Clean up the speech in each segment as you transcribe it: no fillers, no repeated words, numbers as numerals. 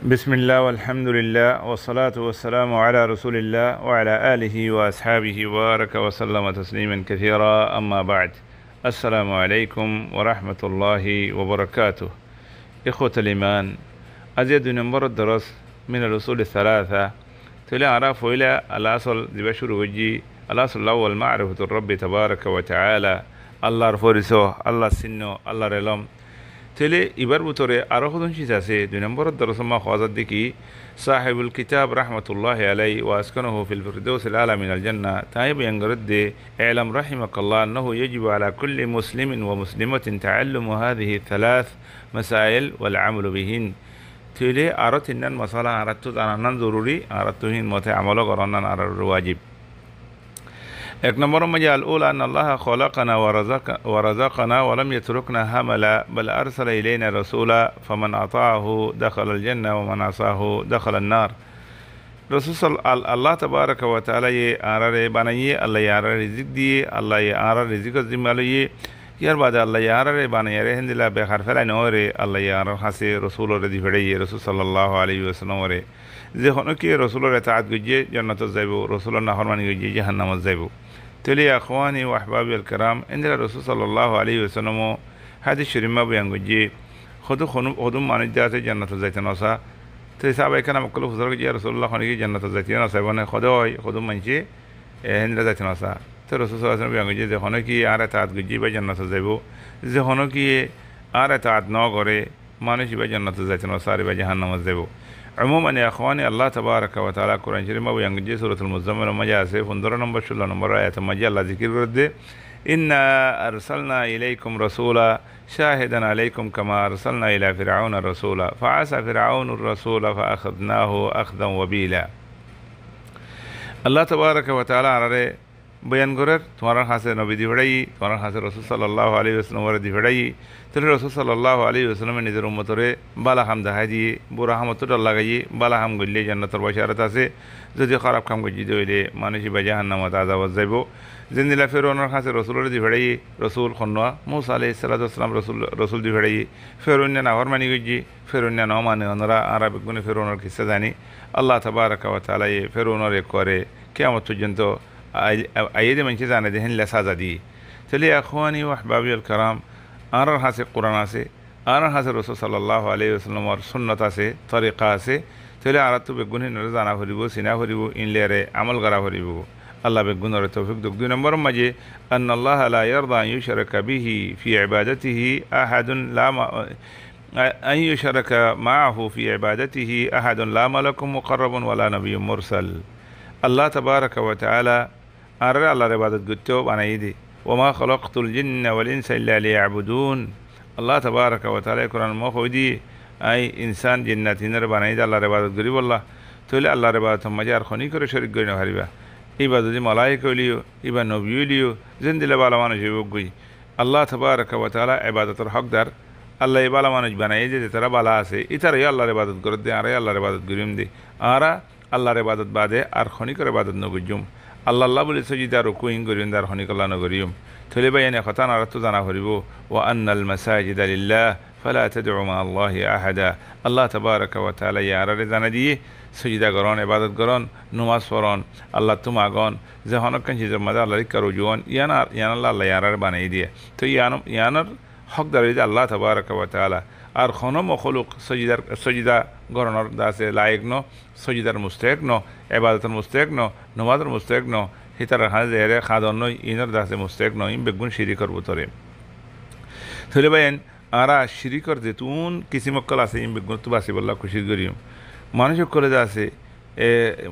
بسم الله والحمد لله والصلاة والسلام على رسول الله وعلى آله وأصحابه وبارك وسلم تسليما كثيرا أما بعد السلام عليكم ورحمة الله وبركاته إخوة الإيمان أزيد نمبر الدرس من الأصول الثلاثة تلا أعرف إلى الأصل بشر وجي الأصل الأول معرفة الرب تبارك وتعالى الله رفورسو الله سنو الله رلم تلي إبر بطوري أرخدون شيساسي دو نمبر الدرس ما خوازد ديكي صاحب الكتاب رحمة الله عليه وأسكنه في الفردوس الأعلى من الجنة تايب ينقرد اعلم رحمك الله أنه يجب على كل مسلم ومسلمة تعلم هذه الثلاث مسائل والعمل بهن تلي أردت إن المسألة أردت أن ضروري أردتهن متعمل قرانا على الواجب एक नंबर मजा الأولى أن الله خلقنا ورزقنا ولم يتركنا هملا بل أرسل إلينا رسولا فمن أطاعه دخل الجنة ومن عصاه دخل النار رسول الله تبارك وتعالى يعرر بنيه الله يعرر رزق دي الله يعرر رزق الزمالي يار بعد الله يعرر بنيه رهند لا بخار فلا نوري الله يعرر حسي رسول الذي فري رسول صلى الله عليه وسلم وري ذهنك رسول رتعت جي جنة الزيبو رسول الله حرمان جي جهنم الزيبو تلي يا أخواني وأحبابي الكرام عند الرسول صلى الله عليه وسلم هذه الشريمة بيانجي خدوا ما نجات جنة الزيتون وسا تسابع كنا مكلوف زرق جي رسول الله خنيجي جنة الزيتون وسا بنا خدوا منشي هند الزيتون وسا ترسول صلى الله عليه وسلم بيانجي ذهنه كي عارة جي بجنة الزيبو ذهنه كي عارة ناقري ما نشي بجنة الزيتون وسا بجهنم الزيبو عموما يا اخواني الله تبارك وتعالى قرآن شريف وينجي سورة المزمل ومجاسي فندر نمبر شلا نمبر آيات مجال الله ذكر ورد إنا أرسلنا إليكم رسولا شاهدا عليكم كما أرسلنا إلى فرعون رسولا فعسى فرعون الرسول فأخذناه أخذا وبيلا الله تبارك وتعالى على بيان قرر تمہارا خاص نبی دی بڑائی تمہارا خاص رسول صلی اللہ علیہ وسلم ورد دی بڑائی تل رسول صلی اللہ علیہ وسلم نے در امت رے بالا ہم دہا دی برا ہم تو اللہ گئی بالا ہم گلے جنت البشارت سے زدی خراب کام گجی دویلے مانشی بجہنم وتعذب الزیبو زندلا فرعون خاص رسول دی بڑائی رسول خنوا موسی علیہ السلام رسول دی بڑائی فرعون نے نافرمانی گجی فرعون نے نومان انرا عرب گنے فرعون کی سزانی اللہ تبارک و تعالی فرعون رے کرے قیامت جنتو أيدي من كذا أنا دهن لسازة دي تلي يا أخواني وأحبابي الكرام أنا حاسي القرآن سي أنا حاسي الرسول صلى الله عليه وسلم والسنة سي طريقة سي تلي عرضت بقونه نرزانا فريبو سنا فريبو إن ليري عمل غرا فريبو الله بقونه التوفيق دو نمبر مجي أن الله لا يرضى أن يشرك به في عبادته أحد لا أن يشرك معه في عبادته أحد لا ملك مقرب ولا نبي مرسل الله تبارك وتعالى أرى الله عبادة قتوب أنا يدي وما خلقت الجن والإنس إلا ليعبدون الله تبارك وتعالى قرآن ما خودي أي إنسان جنات نر بنا يدي الله عبادة قريب الله تولي الله عبادة مجار خوني كره شرك قرينا هربا إبادة دي ملائكة ليو إبا نبي ليو زند لبالا ما نجيبوك قوي الله تبارك وتعالى عبادة الحق دار الله يبالا ما نجبنا يدي ترى بالا آسي إترى يا الله عبادة قرد دي أرى يا الله عبادة قريم دي أرى الله عبادة بعده أرخوني كره عبادة نوجوم الله بولي سجدا ركوعين غريون دار خنيك الله نغريوم تلي بيان خطانا رتو زنا هريبو وان المساجد لله فلا تدعوا مع الله احدا الله تبارك وتعالى يا رضا دي سجدا غرون عبادت غرون نماز فرون الله تماغون زهانو كان چیز مدار الله کرو جوان يانا الله يا رب بناي دي تو يانا حق دار الله تبارك وتعالى আর خانه مخلوق سجدار গরনার দাসে লায়ক ন সজিদার মুস্তাহিক ন ইবাদতের মুস্তাহিক ন নামাজের মুস্তাহিক ন হিতার হাজেরে খাদন ন ইনর দাসে মুস্তাহিক ন ইম বেগুন শিরিকর বুতরে থলে বাইন আরা শিরিকর যেতুন কিসি মক্কল আছে ইম বেগুন তো বাসি বল্লা খুশি করিম মানুষ কলে দাসে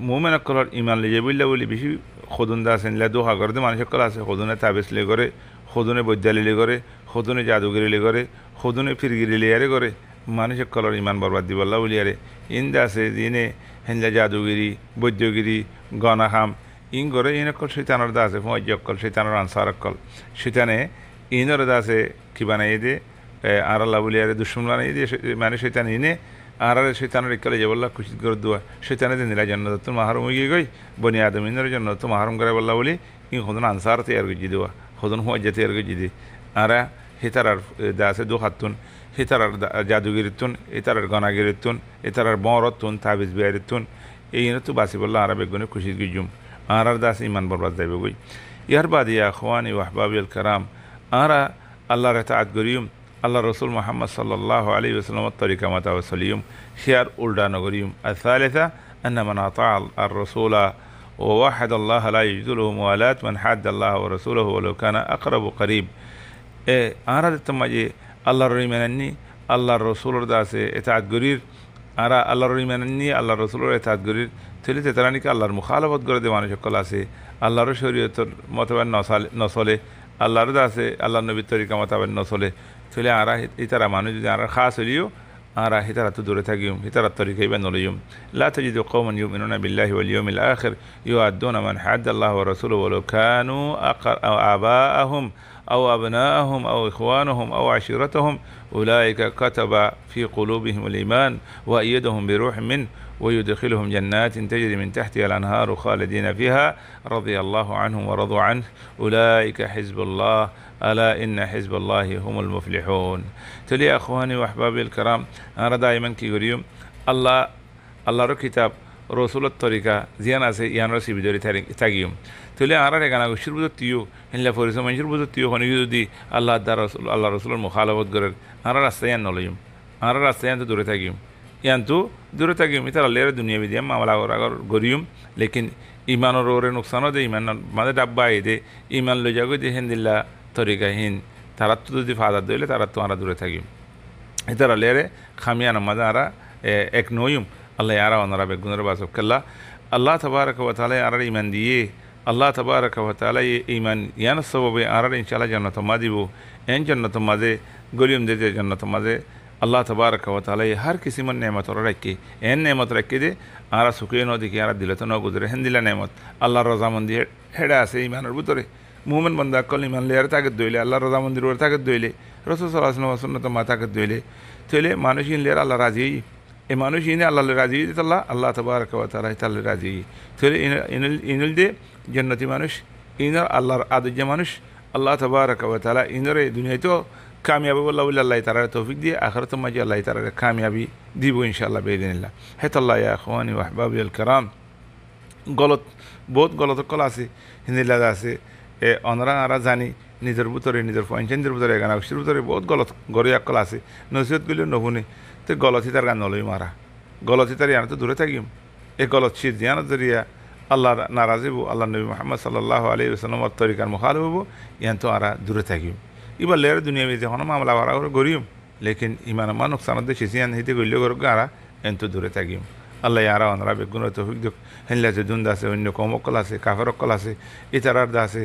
মুমিন কলর ঈমান লিয়ে বললা বলি বেশি খদুন দাসেন লা দোহা করে মানুষ কল আছে খদুনে তাবিজ লে করে খদুনে বৈদ্যালি লে করে খদুনে জাদুগিরি লে করে খদুনে ফিরগিরি লিয়ারে করে মানুষের কলর ইমান বরবাদ দিব আল্লাহ বলিয়ারে ইন্দা আছে দিনে হেনলা জাদুগিরি বৈদ্যগিরি গনাহাম ইন করে ইন অকল শৈতানোর দা আছে মজ্জ অকল শৈতানোর আনসার অকল শৈতানে ইনর দা আছে কি বানাই দে আর আল্লাহ বলিয়ারে দুশ্মন বানাই দিয়ে মানে শৈতান ইনে আর শৈতানের ইকলে যে বললা খুশি করে দেওয়া শৈতানে দিন দিলা জন্য তো মাহরুম হয়ে গই বনি আদম ইনের জন্য তো মাহরুম করে বললা বলি ইন খোদন আনসার তৈয়ার গজি দেওয়া খোদন মজ্জা তৈয়ার গজি দি আর হিতার আর দা আছে দু হাতুন হিতারার জাদুগিরিতুন ইতারার গনাগিরিতুন ইতারার বরতুন তাবিজ বিয়ারিতুন এই তো বাসি বললা আরা বেগুনে খুশি গিজুম আরার দাস ইমান বরবাদ যাইবে গই ইয়ার বাদিয়া আখওয়ানি ওয়া আহবাবিল কারাম আরা আল্লাহর ইতাআত করিম আল্লাহ রসুল মোহাম্মদ সাল্লাল্লাহু আলাইহি ওয়াসাল্লামের তরিকা মত ওয়াসলিম শিয়ার উল্টা নগরিম আল-সালিসা আন্না মান আতা আর-রাসূলা ওয়া ওয়াহাদ আল্লাহ লা ইয়াজুলুহু মুওয়ালাত মান হাদ্দ আল্লাহ ওয়া রাসূলুহু ওয়ালাউ কানা আকরাবু করিব আরা তমাজে আল্লাহর ইমানান্নি আল্লাহর রসুলের দাসে ইতাআত করির আরা আল্লাহর ইমানান্নি আল্লাহর রসুলের ইতাআত করির তেলিতে তারানিকে আল্লাহর মুখালাফত করে দে মানুষ সকল আছে আল্লাহর শরীয়তের মতবান নচলে আল্লাহর দাসে আল্লাহর নবীর তরিকা মতাবেন নচলে চলে আরা ইতারা মানুষ যদি আরা খাস হলিও আরা হিতারা তো দূরে থাকিম হিতারার তরিকা ইবা নলিম লা তাজিদু কওমান ইউমিনুনা বিল্লাহি ওয়াল ইয়াউমিল আখির ইউআদ্দুনা মান হাদ্দা আল্লাহু ওয়া রাসূলুহু ওয়ালাউ কানু আবাআহুম أو أبناءهم أو إخوانهم أو عشيرتهم أولئك كتب في قلوبهم الإيمان وأيدهم بروح منه ويدخلهم جنات تجري من تحتها الأنهار خالدين فيها رضي الله عنهم ورضوا عنه أولئك حزب الله ألا إن حزب الله هم المفلحون تلي أخواني وأحبابي الكرام أنا دائما كي يقولون الله كتاب رسول الطريقة زيان أسي يانرسي بدوري تاقيهم تلي أنا رجعنا وشرب التيو إلا فورس ما يشرب التيو خنيجي دي الله رسول المخالفة قرر أنا رستيان نوليهم أنا رستيان تدوري تاقيهم يانتو دوري تاقيهم إتر الليرة الدنيا بديهم ما ولا غريهم لكن إيمان اور نقصانه ده إيمان ما ده دبّا ده إيمان لجاگو ده هند الله طريقة هند ترتّو ده فاضل ده ترتّو أنا دوري تاقيهم إتر الليرة خاميان ما ده أرا এক নয়ুম আল্লাহ আরা ওনারা বেগুনের বাসব কাল্লা আল্লাহ তাবারক ওয়া তাআলা আরার ঈমান দিয়ে আল্লাহ তাবারক ওয়া তাআলা ঈমান ইয়ান সববে আরার ইনশাআল্লাহ জান্নাত মাদিব এন জান্নাত মাদে গলিম দে জান্নাত মাদে আল্লাহ তাবারক ওয়া তাআলা হর কিসি মন নেমত রাখে এন নেমত রাখে দে আরা সুখে ন দেখি আরা দিলত ন গুজরে হেন্দিলা নেমত আল্লাহর রজামন্দি হেডা আছে ঈমানের ভিতরে মুমিন বান্দা কল ঈমান লেয়ার তাকত দইলে আল্লাহর রজামন্দির ওর তাকত দইলে রাসূল সাল্লাল্লাহু আলাইহি ওয়াসাল্লাম সুন্নাত মা তাকত দইলে তইলে মানুষিন লেয়ার আল্লাহ রাজি এই মানুষ ইনে আল্লাহ রাজি দিতাল্লাহ আল্লাহ তাবারক ওয়া তাআলা তাআলা রাজি তইলে ইনুল দে জান্নাতি মানুষ ইনার আল্লাহর আদর্য মানুষ আল্লাহ তাবারক ওয়া তাআলা ইনরে দুনিয়াতেও কামিয়াবি বল্লাহ আল্লাহ তাআলা তৌফিক দিয়ে আখিরাতে মাঝে আল্লাহ তাআলা কামিয়াবি দিব ইনশাআল্লাহ বিইذنিল্লাহ হেতাল্লাহ ইয়া আখওয়ানি ওয়া আহবাবিল কারাম বহুত গলত কল আছে হিন্দিলা আছে অনরা আরা জানি নিজের ভিতরে নিজের পঞ্চায়েতের ভিতরে গান অক্ষের ভিতরে বহুত গলত গরিয়া কল আছে নসিহতগুলো নহুনে তো গলতি তার গান নলই মারা গলতি তার ইয়ান তো দূরে থাকিম এই গলত শীত জিয়ান জরিয়া আল্লাহ নারাজিব আল্লাহ নবী মুহাম্মদ সাল্লাল্লাহু আলাইহি ওয়াসাল্লামের তরিকার মুখালিফ হব ইয়ান তো আরা দূরে থাকিম ইবা লের দুনিয়া বিতে হন মামলা ওরা গরিম লেকিন ইমান মান নুকসানত দে শিসিয়ান হিতে গইলে গর গারা এন তো দূরে থাকিম আল্লাহ ইয়ারা ওনারা বেগুন তৌফিক দিক হেনলা যে দুন দাসে অন্য কমকল আছে কাফেরকল আছে ইতারার দাসে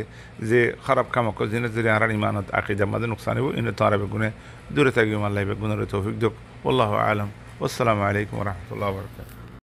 যে খারাপ কামকল জিনে যদি আরার ইমানত আকীদা মাদে নুকসান হইব ইন তো আরা বেগুনে দূরে থাকিম আল্লাহ বেগুনের তৌফিক দিক আল্লাহু আলাম আসসালামু আলাইকুম ওয়া রাহমাতুল্লাহি ওয়া বারাকাতুহু